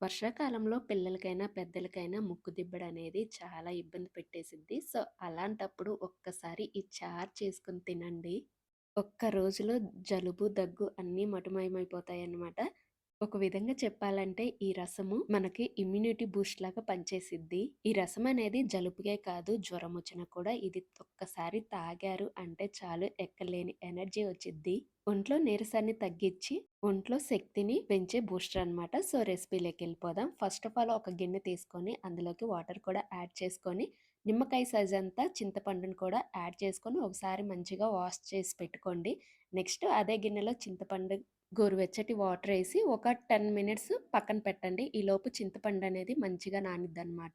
వర్షాకాలంలో పిల్లలకైనా, పెద్దలకైనా ముక్కుదిబ్బడనేది చాలా ఇబ్బంది పెట్టేసిద్ది. సో, అలాంటప్పుడు ఒక్కసారి ఈ చారు చేసుకొని తినండి. ఒక్క రోజులో జలుబు, దగ్గు అన్నీ మటుమాయమైపోతాయన్నమాట. ఒక విధంగా చెప్పాలంటే ఈ రసము మనకి ఇమ్యూనిటీ బూస్ట్ లాగా పనిచేసిద్ది. ఈ రసం అనేది జలుబుకే కాదు, జ్వరమొచ్చినా కూడా ఇది ఒక్కసారి తాగారు అంటే చాలు ఎక్కలేని ఎనర్జీ వచ్చిద్ది. ఒంట్లో నీరసాన్ని తగ్గించి, ఒంట్లో శక్తిని పెంచే బూస్టర్ అనమాట. సో, రెసిపీలోకెళ్ళిపోదాం. ఫస్ట్ ఆఫ్ ఆల్ ఒక గిన్నె తీసుకొని అందులోకి వాటర్ కూడా యాడ్ చేసుకొని, నిమ్మకాయ సైజ్ అంతా చింతపండుని కూడా యాడ్ చేసుకొని ఒకసారి మంచిగా వాష్ చేసి పెట్టుకోండి. నెక్స్ట్ అదే గిన్నెలో చింతపండు గోరువెచ్చటి వాటర్ ఏసి ఒక 10 మినిట్స్ పక్కన పెట్టండి. ఈలోపు చింతపండు అనేది మంచిగా నానిద్దనమాట.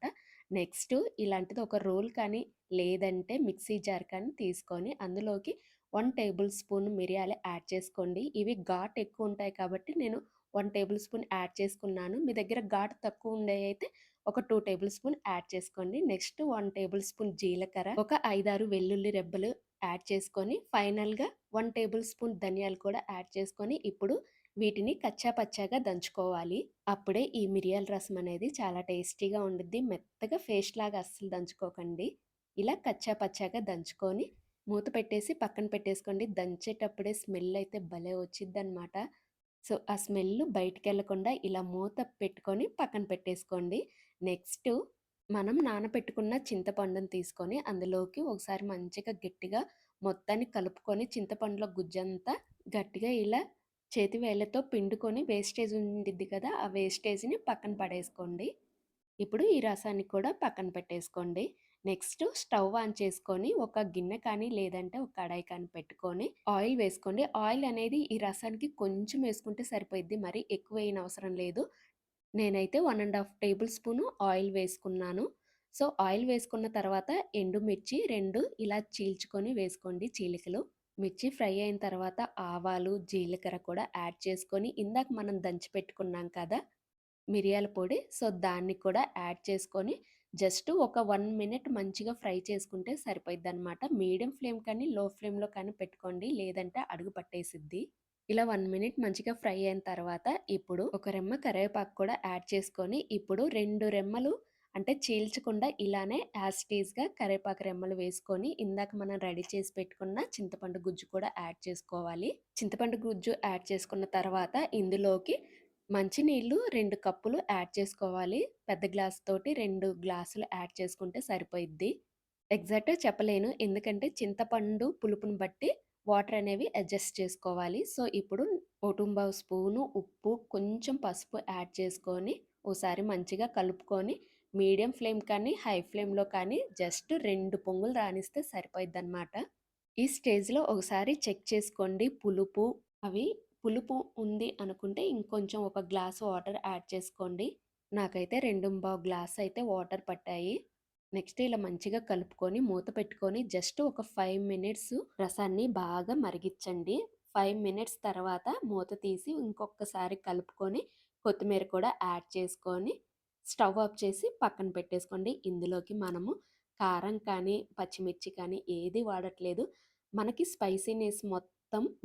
నెక్స్ట్ ఇలాంటిది ఒక రోల్ కానీ, లేదంటే మిక్సీ జార్ కానీ తీసుకొని అందులోకి 1 టేబుల్ స్పూన్ మిరియాలు యాడ్ చేసుకోండి. ఇవి ఘాటు ఎక్కువ ఉంటాయి కాబట్టి నేను 1 టేబుల్ స్పూన్ యాడ్ చేసుకున్నాను. మీ దగ్గర ఘాటు తక్కువ ఉండేవైతే ఒక 2 టేబుల్ స్పూన్ యాడ్ చేసుకోండి. నెక్స్ట్ 1 టేబుల్ స్పూన్ జీలకర్ర, ఒక 5, 6 వెల్లుల్లి రెబ్బలు యాడ్ చేసుకొని, ఫైనల్‌గా 1 టేబుల్ స్పూన్ ధనియాలు కూడా యాడ్ చేసుకొని, ఇప్పుడు వీటిని కచ్చా పచ్చాగా దంచుకోవాలి. అప్పుడే ఈ మిరియాల రసం అనేది చాలా టేస్టీగా ఉండిద్ది. మెత్తగా పేస్ట్ లాగా అస్సలు దంచుకోకండి. ఇలా కచ్చా పచ్చాగా దంచుకొని మూత పెట్టేసి పక్కన పెట్టేసుకోండి. దంచేటప్పుడే స్మెల్ అయితే భలే వచ్చిద్దనమాట. సో, ఆ స్మెల్ బయటికెళ్ళకుండా ఇలా మూత పెట్టుకొని పక్కన పెట్టేసుకోండి. నెక్స్టు మనం నానబెట్టుకున్న చింతపండుని తీసుకొని అందులోకి ఒకసారి మంచిగా గట్టిగా మొత్తాన్ని కలుపుకొని, చింతపండులో గుజ్జంతా గట్టిగా ఇలా చేతి వేళ్ళతో పిండుకొని వేస్టేజ్ ఉండిద్ది కదా! ఆ వేస్టేజ్‌ని పక్కన పడేసుకోండి. ఇప్పుడు ఈ రసాన్ని కూడా పక్కన పెట్టేసుకోండి. నెక్స్ట్ స్టవ్ ఆన్ చేసుకొని ఒక గిన్నె కానీ, లేదంటే ఒక కడాయి కానీ పెట్టుకొని ఆయిల్ వేసుకోండి. ఆయిల్ అనేది ఈ రసానికి కొంచెం వేసుకుంటే సరిపోయిద్ది. మరీ ఎక్కువ వేయనవసరం లేదు. నేనైతే 1 ½ టేబుల్ స్పూను ఆయిల్ వేసుకున్నాను. సో, ఆయిల్ వేసుకున్న తర్వాత ఎండుమిర్చి 2 ఇలా చీల్చుకొని వేసుకోండి చీలికలు. మిర్చి ఫ్రై అయిన తర్వాత ఆవాలు, జీలకర్ర కూడా యాడ్ చేసుకొని, ఇందాక మనం దంచి పెట్టుకున్నాం కదా! మిరియాల పొడి. సో, దాన్ని కూడా యాడ్ చేసుకొని జస్ట్ ఒక 1 మినిట్ మంచిగా ఫ్రై చేసుకుంటే సరిపోయిద్దనమాట. మీడియం ఫ్లేమ్ కానీ, లో ఫ్లేమ్‌లో కానీ పెట్టుకోండి. లేదంటే అడుగు పట్టేసిద్ది. ఇలా 1 మినిట్ మంచిగా ఫ్రై అయిన తర్వాత ఇప్పుడు ఒక రెమ్మ కరివేపాకు కూడా యాడ్ చేసుకొని, ఇప్పుడు 2 రెమ్మలు అంటే చీల్చకుండా ఇలానే యాజ్ ఇట్ ఈజ్‌గా కరివేపాకు రెమ్మలు వేసుకొని, ఇందాక మనం రెడీ చేసి పెట్టుకున్న చింతపండు గుజ్జు కూడా యాడ్ చేసుకోవాలి. చింతపండు గుజ్జు యాడ్ చేసుకున్న తర్వాత ఇందులోకి మంచినీళ్ళు 2 కప్పులు యాడ్ చేసుకోవాలి. పెద్ద గ్లాస్ తోటి 2 గ్లాసులు యాడ్ చేసుకుంటే సరిపోయిద్ది. ఎగ్జాక్ట్‌గా చెప్పలేను. ఎందుకంటే చింతపండు పులుపుని బట్టి వాటర్ అనేవి అడ్జస్ట్ చేసుకోవాలి. సో, ఇప్పుడు 1/2 స్పూను ఉప్పు, కొంచెం పసుపు యాడ్ చేసుకొని, ఓసారి మంచిగా కలుపుకొని, మీడియం ఫ్లేమ్ కానీ, హై ఫ్లేమ్‌లో కానీ జస్ట్ 2 పొంగులు రానిస్తే సరిపోయిద్దనమాట. ఈ స్టేజ్‌లో ఒకసారి చెక్ చేసుకోండి పులుపు అవి పులుపు ఉంది అనుకుంటే ఇంకొంచెం ఒక గ్లాస్ వాటర్ యాడ్ చేసుకోండి. నాకైతే 2:15 గ్లాస్ అయితే వాటర్ పట్టాయి. నెక్స్ట్ ఇలా మంచిగా కలుపుకొని మూత పెట్టుకొని జస్ట్ ఒక 5 మినిట్స్ రసాన్ని బాగా మరిగిచ్చండి. 5 మినిట్స్ తర్వాత మూత తీసి ఇంకొకసారి కలుపుకొని కొత్తిమీర కూడా యాడ్ చేసుకొని స్టవ్ ఆఫ్ చేసి పక్కన పెట్టేసుకోండి. ఇందులోకి మనము కారం కానీ, పచ్చిమిర్చి కానీ ఏది వాడట్లేదు. మనకి స్పైసీనెస్ మొత్తం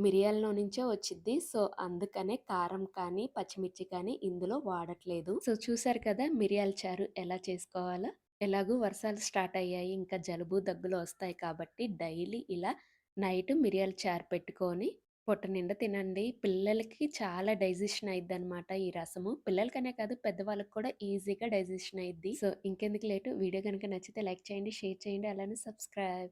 మిరియాల్లో నుంచే వచ్చిద్ది. సో, అందుకనే కారం కానీ, పచ్చిమిర్చి కానీ ఇందులో వాడట్లేదు. సో, చూసారు కదా మిరియాల చారు ఎలా చేసుకోవాలో. ఎలాగూ వర్షాలు స్టార్ట్ అయ్యాయి. ఇంకా జలుబు, దగ్గులు వస్తాయి కాబట్టి డైలీ ఇలా నైట్ మిరియాల చారు పెట్టుకొని పొట్ట నిండా తినండి. పిల్లలకి చాలా డైజెషన్ అయిద్దనమాట ఈ రసము. పిల్లలకనే కాదు పెద్దవాళ్ళకి కూడా ఈజీగా డైజెషన్ అయిద్ది. సో, ఇంకెందుకు లేటు వీడియో గనుక నచ్చితే లైక్ చేయండి, షేర్ చేయండి, అలానే సబ్స్క్రైబ్.